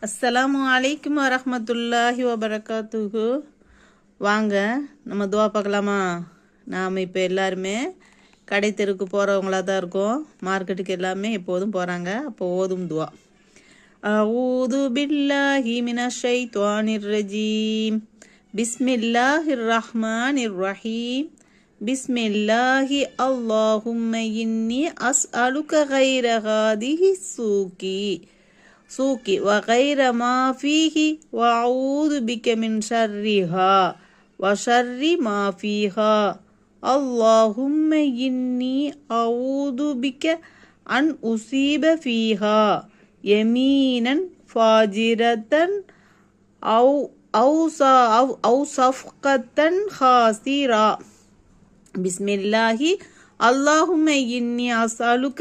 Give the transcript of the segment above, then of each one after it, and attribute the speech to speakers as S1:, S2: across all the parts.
S1: அஸ்ஸலாமு அலைக்கும் வரஹ்மத்துல்லாஹி வபரகாத்துஹு. வாங்க நம்ம துவா பார்க்கலாமா? நாம் இப்போ எல்லாருமே கடை தெருக்கு போகிறவங்களா தான் இருக்கோம். மார்க்கெட்டுக்கு எல்லாமே எப்போதும் போகிறாங்க. அப்போ ஓதும் துவா. அஊது பில்லாஹி மினஷ் ஷைத்வானிர் ரஜீம். பிஸ்மில்லாஹிர் ரஹ்மானிர் ரஹீம். பிஸ்மில்லாஹி அல்லாஹும்ம இன்னி அஸ்அலுக கைர ஹாதிஹி சூக்கி وغير ما فيه وأعوذ بك من شرها وشر ما فيها اللهم إني أعوذ بك أن أصيب فيها يمينا فاجرة أو صفقة خاسرة. بسم الله اللهم إني أسألك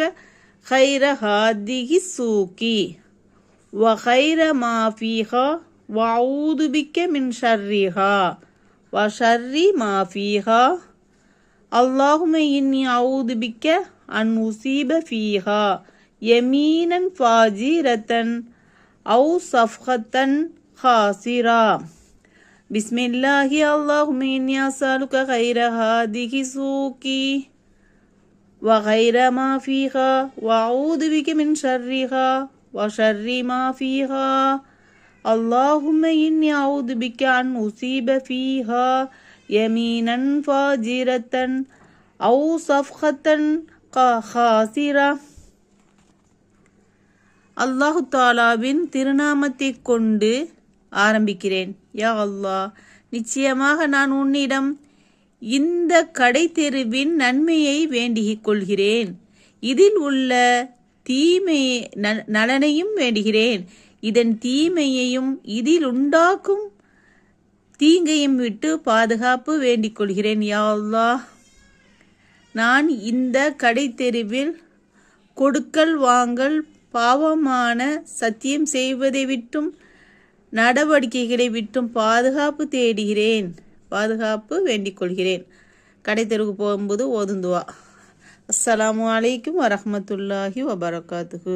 S1: خير هذه السوق وخير ما فيها وأعوذ بك من شرها وشر ما فيها اللهم إني أعوذ بك أن أصيب فيها يمينا فاجرة أو صفقة خاسرة. بسم الله اللهم إني أسألك خير هذه السوق وخير ما فيها وأعوذ بك من شرها وشر ما فيها اللهم إني أعوذ بك أن أصيب فيها يمينا فاجرة أو صفقة خاسرة. அல்லாஹு தாலாவின் திருநாமத்தை கொண்டு ஆரம்பிக்கிறேன். யா அல்லாஹ், நிச்சயமாக நான் உன்னிடம் இந்த கடை தெருவின் நன்மையை வேண்டிக் கொள்கிறேன். இதில் உள்ள தீமை நலனையும் வேண்டுகிறேன். இதன் தீமையையும் இதில் உண்டாக்கும் தீங்கையும் விட்டு பாதுகாப்பு வேண்டிக் கொள்கிறேன். யா அல்லாஹ், நான் இந்த கடை தெருவில் கொடுக்கல் வாங்கல், பாவமான சத்தியம் செய்வதை விட்டும் நடவடிக்கைகளை விட்டும் பாதுகாப்பு தேடுகிறேன், பாதுகாப்பு வேண்டிக் கொள்கிறேன். கடை தெருவுக்கு போகும்போது ஓதுந்துவா. அஸ்ஸலாமு அலைக்கும் வரஹ்மத்துல்லாஹி வபரகாத்துஹு.